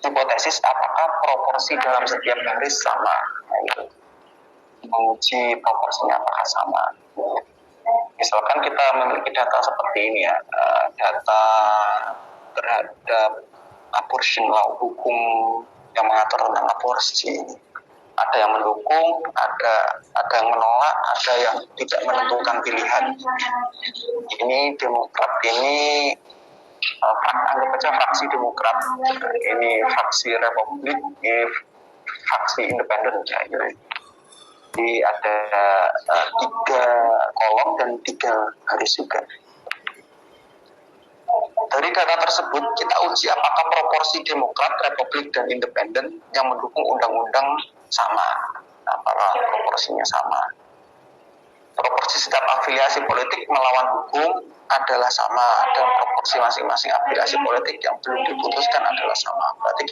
hipotesis apakah proporsi dalam setiap garis sama. Nah, itu menguji proporsinya apakah sama. Misalkan kita memiliki data seperti ini ya, data terhadap abortion law, hukum yang mengatur tentang aborsi. Ada yang mendukung, ada yang menolak, ada yang tidak menentukan pilihan. Ini Demokrat ini anggap aja fraksi Demokrat, ini fraksi Republik, ini fraksi Independen ya. Jadi ada 3 kolom dan 3 garis juga. Dari data tersebut kita uji apakah proporsi Demokrat, Republik, dan Independen yang mendukung undang-undang sama, apakah proporsinya sama. Proporsi setiap afiliasi politik melawan hukum adalah sama, dan proporsi masing-masing afiliasi politik yang belum diputuskan adalah sama. Berarti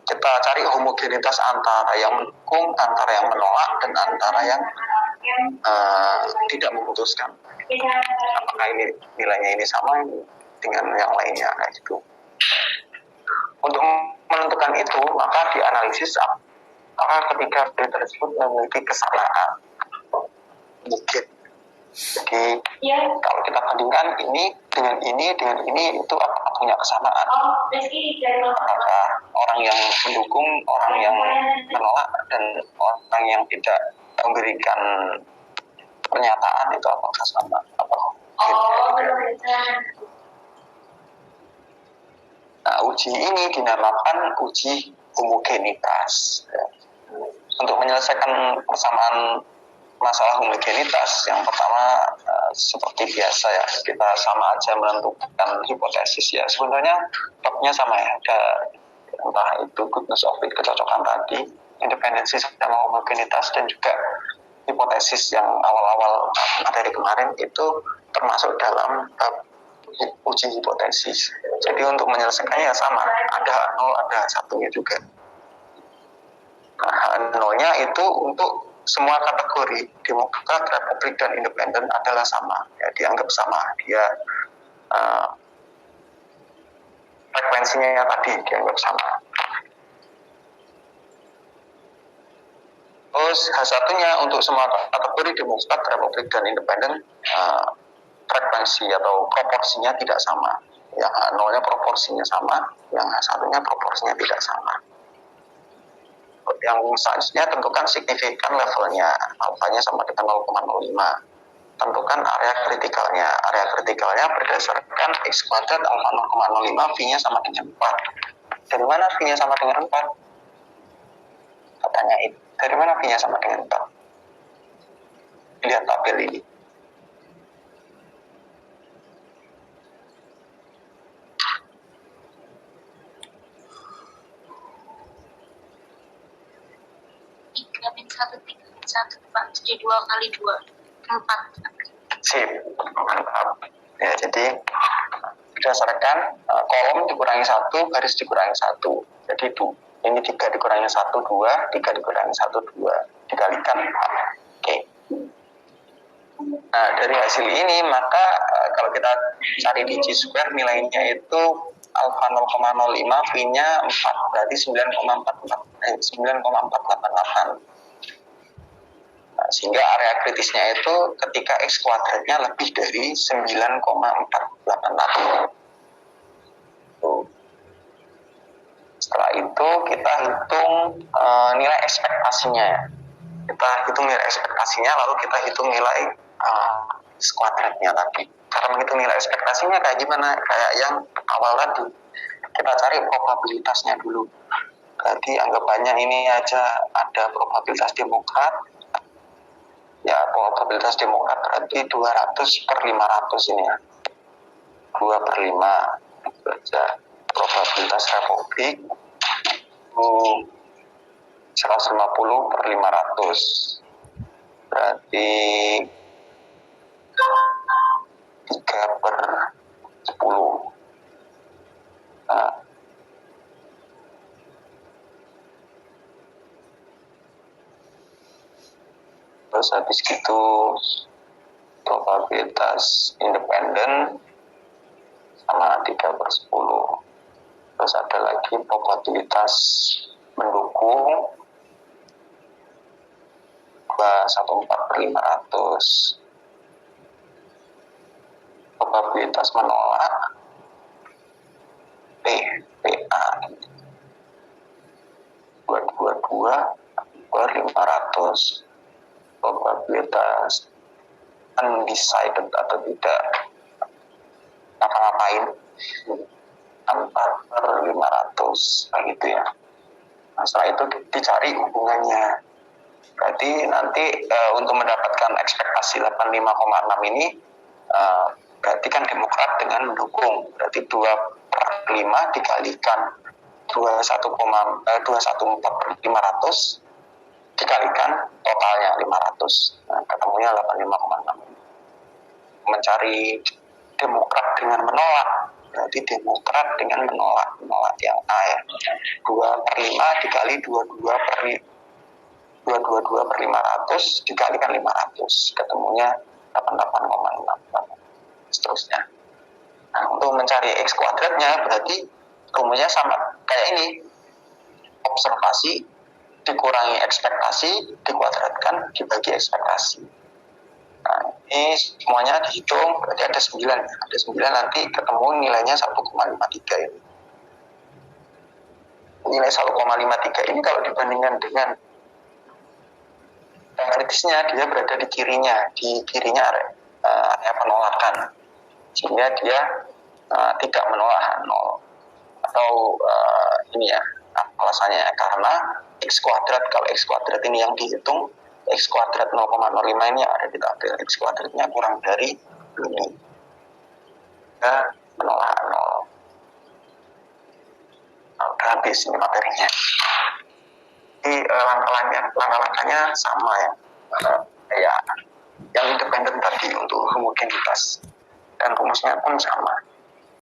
kita cari homogenitas antara yang mendukung, antara yang menolak, dan antara yang tidak memutuskan. Apakah ini nilainya ini sama dengan yang lainnya, kayak gitu. Untuk menentukan itu, maka dianalisis apakah ketiga variabel tersebut memiliki kesamaan. Mungkin. Jadi kalau kita bandingkan ini dengan ini itu apakah punya kesamaan? Apakah orang yang mendukung, orang yang menolak, dan orang yang tidak memberikan pernyataan itu apakah sama? Nah, uji ini dinamakan uji homogenitas. Untuk menyelesaikan persamaan masalah homogenitas, yang pertama seperti biasa ya, kita sama aja menentukan hipotesis ya. Sebenarnya topnya sama ya, ada entah itu goodness of fit, kecocokan tadi, independensi sama homogenitas, dan juga hipotesis yang awal-awal materi kemarin itu termasuk dalam uji hipotesis. Jadi untuk menyelesaikannya sama, ada 0, ada 1-nya juga. Nah, 0-nya itu untuk semua kategori Demokrat, Republik, dan Independen adalah sama, ya, dianggap sama. Dia frekuensinya tadi dianggap sama. Terus H1-nya untuk semua kategori Demokrat, Republik, dan Independen frekuensi atau proporsinya tidak sama. Yang H0-nya proporsinya sama, yang H1-nya proporsinya tidak sama. Yang selanjutnya tentukan signifikan levelnya, alfanya sama dengan 0,05. Tentukan area kritikalnya. Area kritikalnya berdasarkan X kuadrat alfa 0,05, V-nya sama dengan 4. Dari mana V-nya sama dengan 4? Katanya itu. Dari mana V-nya sama dengan 4? Lihat tabel ini. Jadi 2 kali 2, 4. Sip, mantap. Ya, jadi berdasarkan kolom dikurangi 1, garis dikurangi 1. Jadi ini 3 dikurangi 1, 2, 3 dikurangi 1, 2. Dikalikan 4. Oke. Nah, dari hasil ini, maka kalau kita cari di G-square, nilainya itu alfa 0,05, V-nya 4, berarti 9,488. Sehingga area kritisnya itu ketika X kuadratnya lebih dari 9,488. Setelah itu kita hitung nilai ekspektasinya. Kita hitung nilai ekspektasinya, lalu kita hitung nilai X kuadratnya tadi. Cara menghitung nilai ekspektasinya kayak gimana? Kayak yang awal tadi. Kita cari probabilitasnya dulu. Berarti anggapannya ini aja ada probabilitas Demokrat. Ya, probabilitas Demokrat berarti 200/500 ini ya. 2/5. Baca probabilitas Republik 150/500. Berarti 3/10. Nah, terus habis gitu probabilitas Independen sama 3/10. lagi probabilitas mendukung 214/500, probabilitas menolak PA 222/500, probabilitas undecided atau tidak ngapa-ngapain 4/500, begitu ya. Nah, setelah itu dicari hubungannya. Berarti nanti untuk mendapatkan ekspektasi 85,6 ini berarti kan Demokrat dengan mendukung, berarti 2/5 dikalikan 214/500 dikalikan totalnya 500. Nah, ketemunya 85,6. Mencari Demokrat dengan menolak, berarti Demokrat dengan menolak yang A ya. 2/5 dikali 222/500 dikalikan 500, ketemunya 88,6, seterusnya. Nah, untuk mencari X kuadratnya berarti rumusnya sama kayak ini, observasi dikurangi ekspektasi dikuadratkan dibagi ekspektasi. Nah, ini semuanya dihitung, berarti ada 9. Ada 9 nanti ketemu nilainya 1,53 ini. Nilai 1,53 ini kalau dibandingkan dengan kritisnya, dia berada di kirinya area penolakan, sehingga dia tidak menolak H0. Atau ini ya alasannya, karena X kuadrat, kalau X kuadrat ini yang dihitung, X kuadrat 0,05 ini yang ada di tabel, X kuadratnya kurang dari ini, ke menolak 0. Nah, udah habis ini materinya. Jadi langkah-langkahnya sama ya, yang independen tadi untuk homogenitas, dan rumusnya pun sama.